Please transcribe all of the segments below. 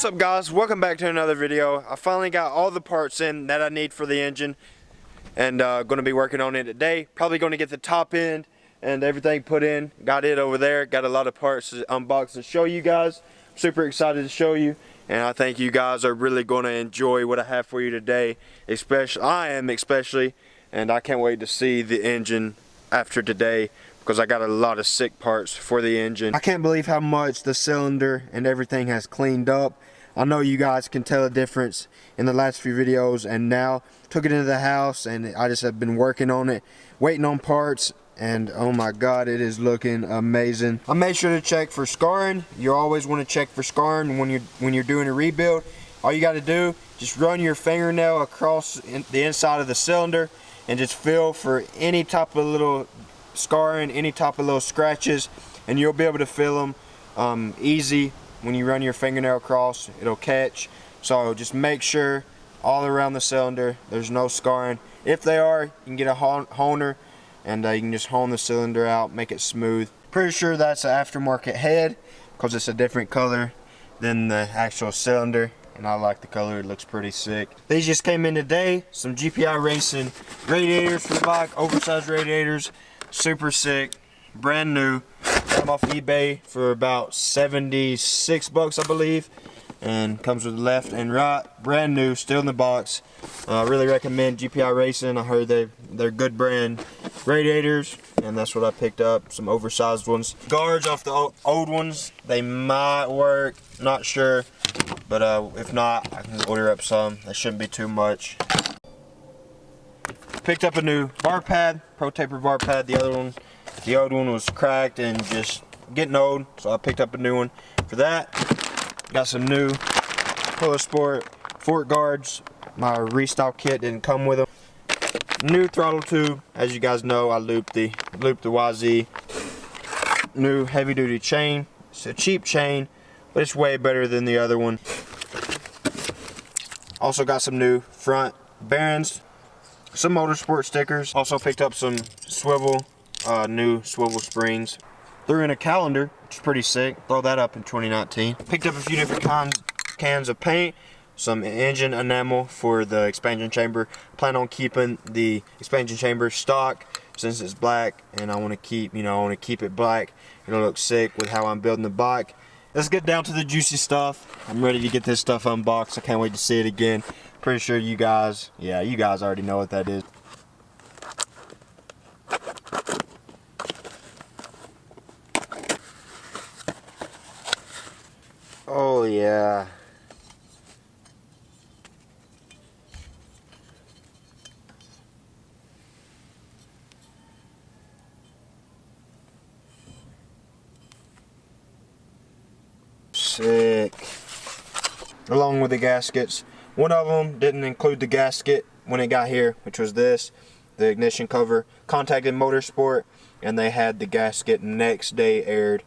What's up, guys? Welcome back to another video. I finally got all the parts in that I need for the engine, and going to be working on it today. Probably going to get the top end and everything put in. Got it over there. Got a lot of parts to unbox and show you guys. I'm super excited to show you, and I think you guys are really going to enjoy what I have for you today. I am especially, and I can't wait to see the engine after today, because I got a lot of sick parts for the engine. I can't believe how much the cylinder and everything has cleaned up. I know you guys can tell a difference in the last few videos, and now took it into the house and I just have been working on it, waiting on parts, and oh my god, it is looking amazing. I made sure to check for scarring. You always want to check for scarring when you're doing a rebuild. All you got to do, just run your fingernail across the inside of the cylinder and just feel for any type of little scarring, any type of little scratches, and you'll be able to feel them easy. When you run your fingernail across, it'll catch. So just make sure all around the cylinder there's no scarring. If they are, you can get a honer and you can just hone the cylinder out, make it smooth. Pretty sure that's an aftermarket head because it's a different color than the actual cylinder, and I like the color. It looks pretty sick. These just came in today. Some GPI Racing radiators for the bike, oversized radiators, super sick, brand new. Got them off eBay for about 76 bucks, I believe, and comes with left and right, brand new, still in the box. I really recommend GPI Racing. I heard they're good brand radiators, and that's what I picked up, some oversized ones. Guards off the old ones, they might work, not sure, but if not, I can order up some. That shouldn't be too much. Picked up a new bar pad, Pro Taper bar pad. The old one was cracked and just getting old, so I picked up a new one for that. Got some new Pull Sport fork guards. My restock kit didn't come with them. New throttle tube. As you guys know, I looped the YZ. New heavy duty chain. It's a cheap chain, but it's way better than the other one. Also got some new front bearings, some motorsport stickers. Also picked up some new swivel springs. Threw in a calendar, which is pretty sick. Throw that up in 2019. Picked up a few different cans of paint, some engine enamel for the expansion chamber. Plan on keeping the expansion chamber stock since it's black, and I want to keep it black. It'll look sick with how I'm building the bike. Let's get down to the juicy stuff. I'm ready to get this stuff unboxed. I can't wait to see it again. Pretty sure you guys already know what that is. Oh yeah. Sick. Along with the gaskets. One of them didn't include the gasket when it got here, which was this, the ignition cover. Contacted Motorsport, and they had the gasket next day aired.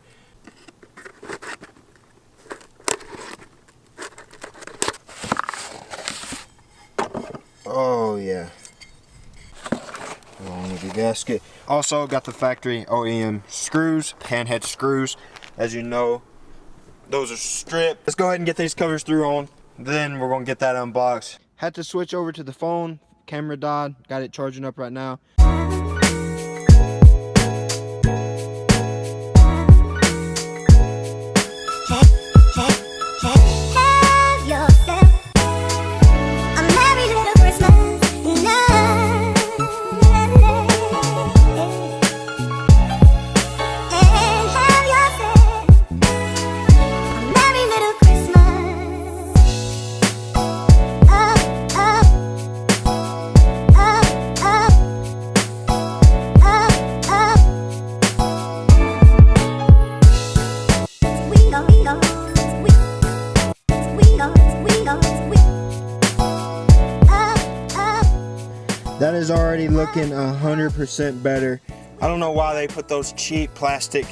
Oh yeah. Along with the gasket. Also got the factory OEM screws, panhead screws. As you know, those are stripped. Let's go ahead and get these covers through on. Then we're gonna get that unboxed. Had to switch over to the phone. Camera died. Got it charging up right now. That is already looking 100% better. I don't know why they put those cheap plastic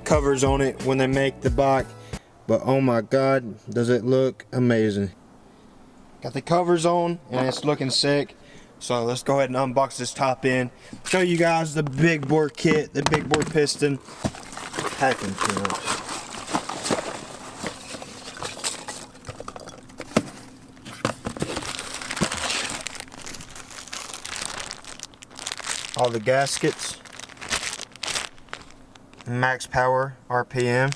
covers on it when they make the bike, but oh my god, does it look amazing. Got the covers on and it's looking sick. So let's go ahead and unbox this top end. Show you guys the big bore kit, the big bore piston. Packing too much. all the gaskets, max power RPM.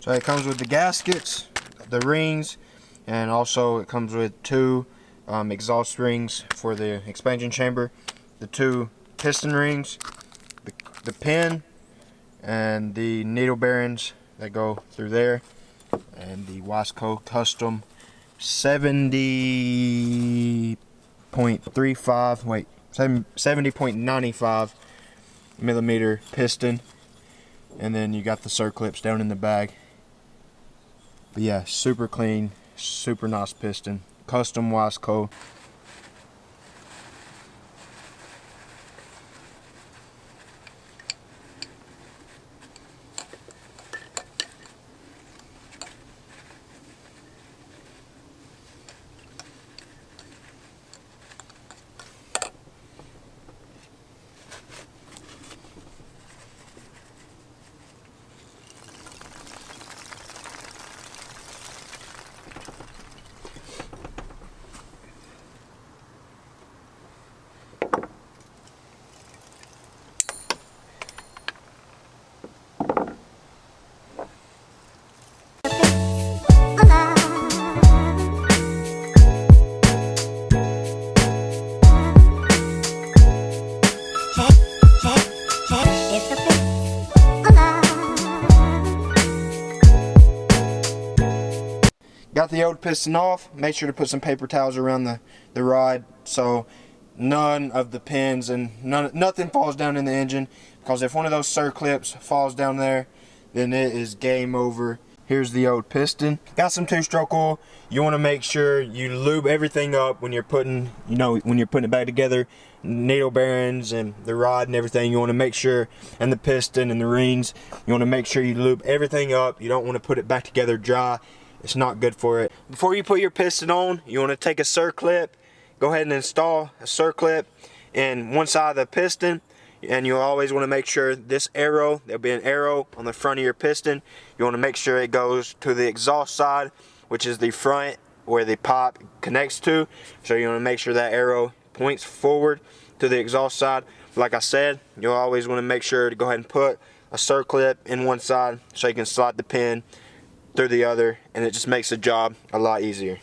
So it comes with the gaskets, the rings, and also it comes with two exhaust rings for the expansion chamber, the two piston rings, the pin, and the needle bearings that go through there, and the Wiseco custom 70.95 millimeter piston, and then you got the circlips down in the bag. But yeah, super clean, super nice piston, custom Wiseco. Got the old piston off. Make sure to put some paper towels around the rod so none of the pins and nothing falls down in the engine, because if one of those circlips falls down there, then it is game over. Here's the old piston. Got some 2-stroke oil. You want to make sure you lube everything up when you're putting, when you're putting it back together. Needle bearings and the rod and everything. You want to make sure, and the piston and the rings. You want to make sure you lube everything up. You don't want to put it back together dry. It's not good for it. Before you put your piston on, you want to take a circlip. Go ahead and install a circlip in one side of the piston. And you always want to make sure this arrow, there'll be an arrow on the front of your piston. You want to make sure it goes to the exhaust side, which is the front where the pipe connects to. So you want to make sure that arrow points forward to the exhaust side. Like I said, you'll always want to make sure to go ahead and put a circlip in one side so you can slide the pin through the other, and it just makes the job a lot easier.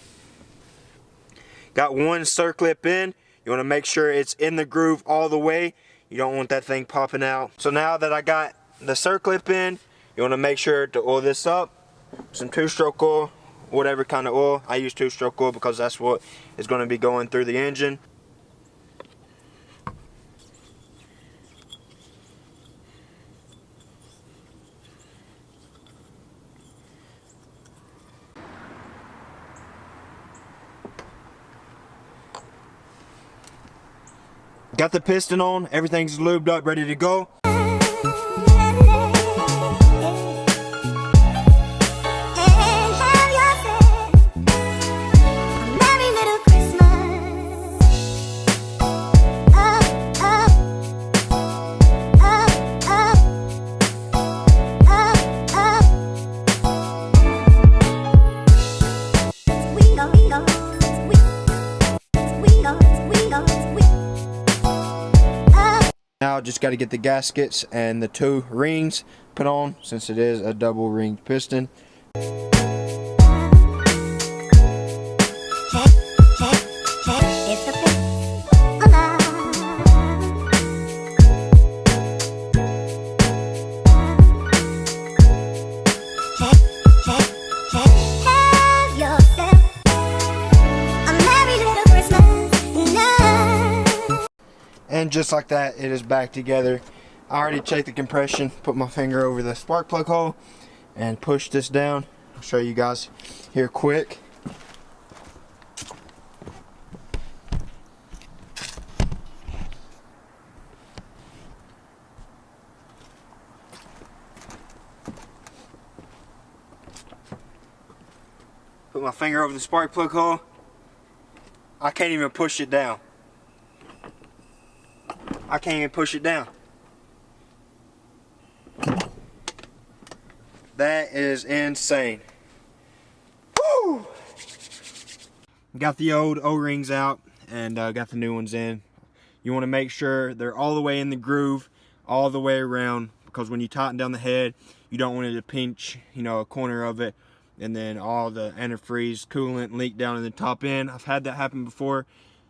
Got one circlip in. You want to make sure it's in the groove all the way. You don't want that thing popping out. So now that I got the circlip in, you want to make sure to oil this up. Some 2-stroke oil, whatever kind of oil. I use 2-stroke oil because that's what is going to be going through the engine. Got the piston on, everything's lubed up, ready to go. Now just got to get the gaskets and the 2 rings put on, since it is a double ringed piston. And just like that, it is back together. I already checked the compression, put my finger over the spark plug hole and pushed this down. I'll show you guys here quick. Put my finger over the spark plug hole. I can't even push it down. I can't even push it down. That is insane. Woo! Got the old O-rings out and got the new ones in. You want to make sure they're all the way in the groove, all the way around, because when you tighten down the head, you don't want it to pinch, you know, a corner of it, and then all the antifreeze coolant leak down in the top end. I've had that happen before.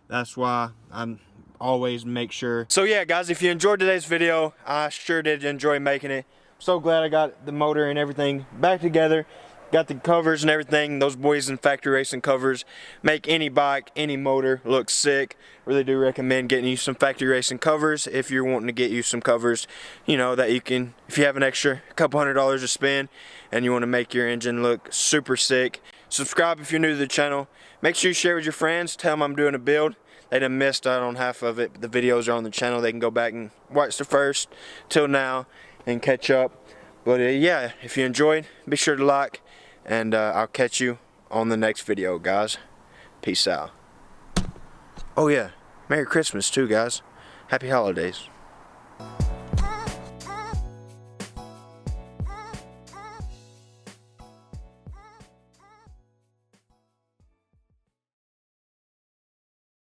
That's why I'm always make sure. So yeah, guys, if you enjoyed today's video, I sure did enjoy making it. I'm so glad I got the motor and everything back together. Got the covers and everything. Those boys in Factory Racing covers make any bike, any motor look sick. Really do recommend getting you some Factory Racing covers if you're wanting to get you some covers, you know, that you can, if you have an extra couple $100 to spend and you want to make your engine look super sick. Subscribe if you're new to the channel. Make sure you share with your friends. Tell them I'm doing a build. They done missed out on half of it, but the videos are on the channel. They can go back and watch the first till now and catch up. But yeah, if you enjoyed, be sure to like. And I'll catch you on the next video, guys. Peace out. Oh yeah, Merry Christmas too, guys. Happy holidays.